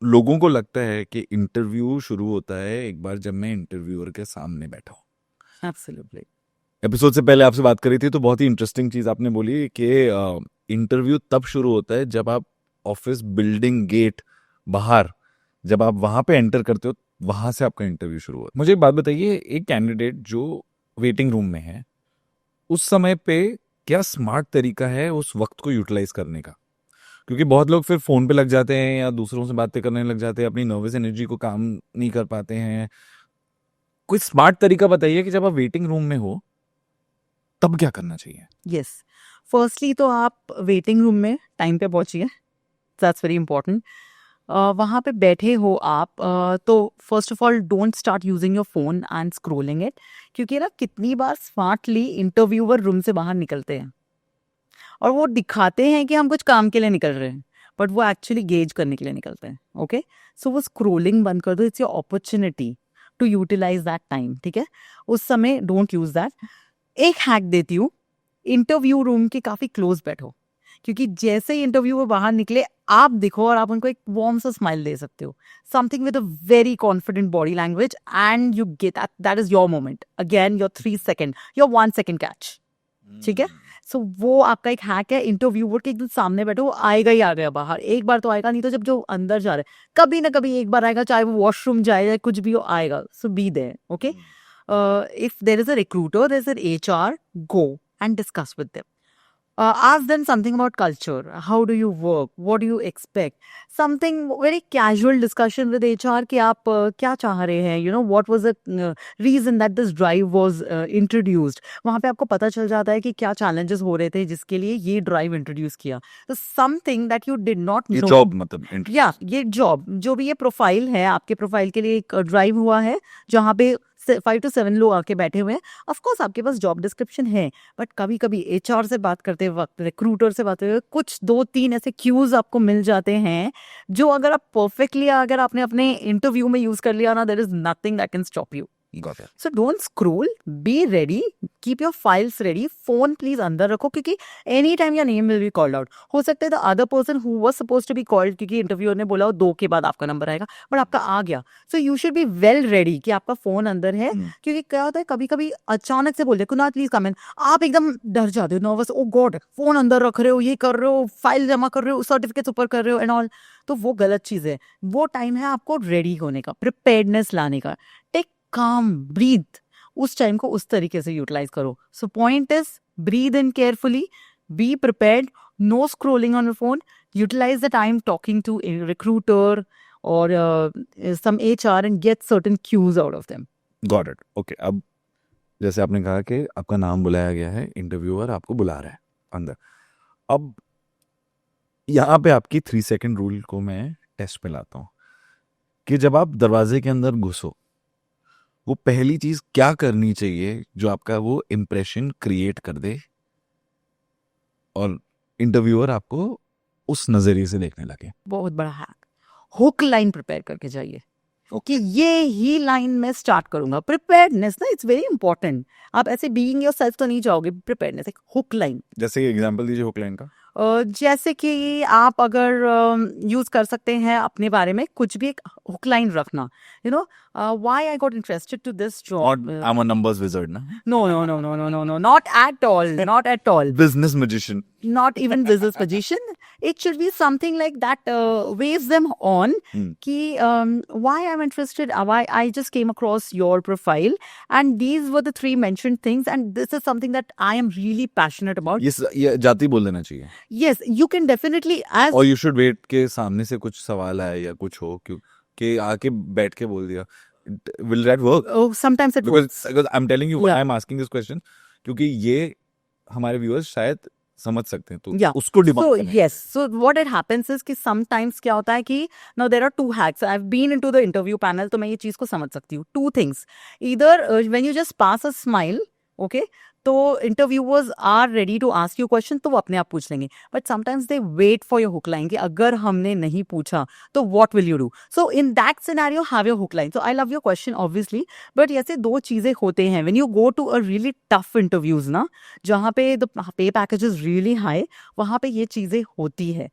लोगों को लगता है कि इंटरव्यू शुरू होता है एक बार जब मैं इंटरव्यूअर के सामने बैठा हूँ। एब्सोल्युटली। एपिसोड से पहले आपसे बात करी थी तो बहुत ही इंटरेस्टिंग चीज आपने बोली कि इंटरव्यू तब शुरू होता है जब आप ऑफिस बिल्डिंग गेट बाहर, जब आप वहां पे एंटर करते हो, वहां से आपका इंटरव्यू शुरू होता है। मुझे एक बात बताइए, एक कैंडिडेट जो वेटिंग रूम में है उस समय पे क्या स्मार्ट तरीका है उस वक्त को यूटिलाइज करने का? क्योंकि बहुत लोग फिर फोन पे लग जाते हैं या दूसरों से बातें करने लग जाते हैं, अपनी नर्वस एनर्जी को काम नहीं कर पाते हैं। कोई स्मार्ट तरीका बताइए कि जब आप वेटिंग रूम में हो तब क्या करना चाहिए। यस, फर्स्टली तो आप वेटिंग रूम में टाइम पे पहुंचिए, दैट्स वेरी इंपॉर्टेंट। वहाँ पे बैठे हो आप, तो first of all don't start using your phone and scrolling it, क्योंकि ना कितनी बार स्मार्टली इंटरव्यूअर रूम से बाहर निकलते हैं और वो दिखाते हैं कि हम कुछ काम के लिए निकल रहे हैं, बट वो एक्चुअली गेज करने के लिए निकलते हैं। ओके, सो वो स्क्रोलिंग बंद कर दो, it's your opportunity to utilise that time. ठीक है, उस समय डोंट यूज दैट। एक हैक देती हूँ, इंटरव्यू रूम के काफी क्लोज बैठो, क्योंकि जैसे ही इंटरव्यू में बाहर निकले आप दिखो और आप उनको एक वार्म सा स्माइल दे सकते हो, something with a very confident body language, and you get that is your moment again, your 3 second, your 1 second catch. ठीक है, सो वो आपका एक हैक है। इंटरव्यूअर के एकदम सामने बैठो, वो आएगा ही आ गया बाहर, एक बार तो आएगा, नहीं तो जब जो अंदर जा रहे हैं कभी ना कभी एक बार आएगा, चाहे वो वॉशरूम जाए या कुछ भी हो, आएगा। So be there. Okay, if there is a recruiter, there's an HR, go and discuss with them. Ask them something about culture. How do you work? What do you expect? Something very casual discussion with HR कि आप क्या चाह रहे हैं, you know, what was the reason that this drive was introduced. वहाँ पे आपको पता चल जाता है कि क्या challenges हो रहे थे जिसके लिए ये drive introduce किया. So something that you did not ये know. जॉब मतलब या इंटरव्यू। ये जॉब जो भी ये प्रोफाइल है, आपके प्रोफाइल के लिए एक ड्राइव हुआ है जहाँ पे 5 to 7 लोग आके बैठे हुए हैं। ऑफ कोर्स आपके पास जॉब डिस्क्रिप्शन है, बट कभी कभी एचआर से बात करते वक्त, रिक्रूटर से बात करते हुए कुछ 2-3 ऐसे क्यूज आपको मिल जाते हैं जो अगर आप परफेक्टली, अगर आपने अपने इंटरव्यू में यूज कर लिया ना, there is nothing that can stop you. Got it. So don't scroll, be ready, keep your files ready, phone please अंदर रखो, क्योंकि any time your name will be called out. हो सकता है the other person who was suppose to be called, क्योंकि interviewer ने बोला 2 के बाद आपका नंबर आएगा, बट आपका आ गया। So you should be well ready कि आपका फोन अंदर है, क्योंकि क्या होता है कभी कभी अचानक से बोल दे कुनाल प्लीज कम इन, आप एकदम डर जाते हो, नर्वस, ओ गॉड, फोन अंदर रख रहे हो, ये कर रहे हो, फाइल जमा कर रहे हो, सर्टिफिकेट ऊपर कर रहे हो एंड ऑल। तो वो गलत चीज है। वो टाइम है आपको रेडी होने का, प्रिपेयर्डनेस लाने का। टेक काम, ब्रीथ, उस टाइम को उस तरीके से यूटिलाइज करो। So point is, breathe in carefully, be prepared, no scrolling on your phone, utilise the time talking to recruiter or some HR and get certain cues out of them. Got it. Okay, अब जैसे आपने कहा कि आपका नाम बुलाया गया है, इंटरव्यूअर आपको बुला रहा है अंदर। अब यहाँ पे आपकी 3 सेकेंड रूल को मैं टेस्ट पे लाता हूँ कि जब आप दरवाजे के अंदर घुसो, वो पहली चीज क्या करनी चाहिए जो आपका वो इम्प्रेशन क्रिएट कर दे और इंटरव्यूअर आपको उस नजरिए से देखने लगे। बहुत बड़ा हैक, हुक लाइन प्रिपेयर करके जाइए कि ये ही लाइन मैं स्टार्ट करूंगा। प्रिपेयर्डनेस ना, इट्स वेरी इंपॉर्टेंट। आप ऐसे बीइंग योरसेल्फ तो नहीं जाओगे, प्रिपेयर्डनेस, एक हुक लाइन। जैसे एग्जांपल दीजिए हुक लाइन का। जैसे कि आप अगर यूज कर सकते हैं अपने बारे में कुछ भी, एक हुक लाइन रखना, you know, why I got interested to this और job. I am a numbers wizard ना। No, no, no, no, no, no, no, not at all, not at all. Business magician. Not even business position. It should be something like that waves them on. Ki, why I'm interested, why I just came across your profile, and these were the 3 mentioned things, and this is something that I am really passionate about. ये जाति बोल देना चाहिए। Yes, you can definitely, as और you should wait के सामने से कुछ सवाल आए या कुछ हो, क्यों कि आके बैठ के बोल दिया। Will that work? oh, sometimes it works. Because I am telling you, Yeah. I am asking this question क्योंकि ये हमारे व्यूअर्स शायद समझ सकते हैं, तो Yeah. उसको So demand yes, so what it happens is कि sometimes क्या होता है कि now there are 2 hacks. I've been into the interview panel, तो मैं ये चीज को समझ सकती हूँ। 2 things. Either when you just pass a smile, okay, तो interviewers are ready to ask you question, तो वो अपने आप पूछ लेंगे, but sometimes they wait for your hook line कि अगर हमने नहीं पूछा तो what will you do. So in that scenario have your hook line. So I love your question obviously, but ऐसे दो चीजें होते हैं when you go to a really tough interviews ना, जहाँ पे the pay package is really high, वहाँ पे ये चीजें होती है.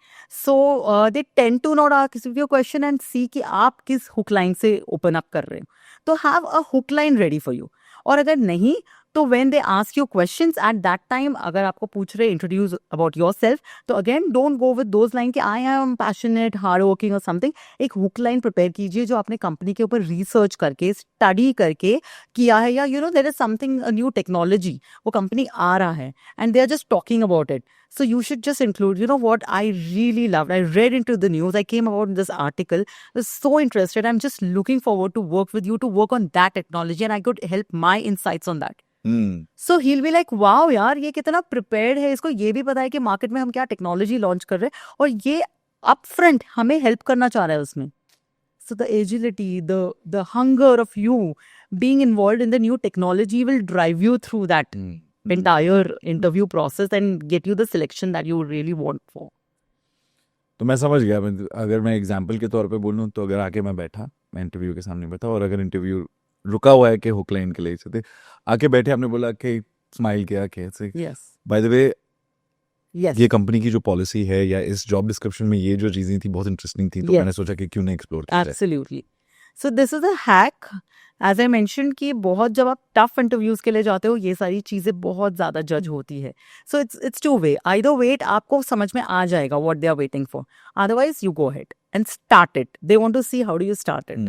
So they tend to not ask your question and see कि आप किस हुक लाइन से ओपन अप कर रहे हो. तो have a hook line ready for you. और अगर नहीं, तो when they ask you questions at that time, अगर आपको पूछ रहे इंट्रोड्यूस अबाउट योरसेल्फ, तो again don't go with those line कि I am passionate, hard working और समथिंग. एक हुक लाइन प्रिपेयर कीजिए जो आपने कंपनी के ऊपर रिसर्च करके, स्टडी करके किया है, या you know there is something, a new technology, वो कंपनी आ रहा है and they are just talking about it. So you should just include, you know what I really loved. I read into the news. I came about this article. I was so interested. I'm just looking forward to work with you to work on that technology, and I could help my insights on that. So he'll be like, wow यार, ये कितना prepared है, इसको ये भी पता है कि मार्केट में हम क्या टेक्नोलॉजी लॉन्च कर रहे हैं, और ये upfront हमें हेल्प करना चाह रहा है उसमें. So the agility, the hunger of you being involved in the new technology will drive you through that entire interview process and get you the selection that you really want for. तो मैं समझ गया. अगर मैं example के तौर पे बोलूँ तो अगर आके मैं बैठा, मैं इंटरव्यू के सामने बैठा, और अगर इंटरव्यू रुका हुआ है कि हुक लाइन के लिए से आके बैठे, आपने बोला कि स्माइल किया कैसे, Yes. By the way Yes. ये कंपनी की जो पॉलिसी है या इस जॉब डिस्क्रिप्शन में ये जो चीजें थी बहुत इंटरेस्टिंग थी, तो Yes. मैंने सोचा कि क्यों नहीं एक्सप्लोर किया जाए. Absolutely. So this is a hack. As I mentioned कि बहुत जब आप टफ इंटरव्यूज के लिए जाते हो, ये सारी चीजें बहुत ज्यादा जज होती है. So it's two way. Either wait, आपको समझ में आ जाएगा what they are waiting for. Otherwise you go ahead and start it. They want to see how do you start it.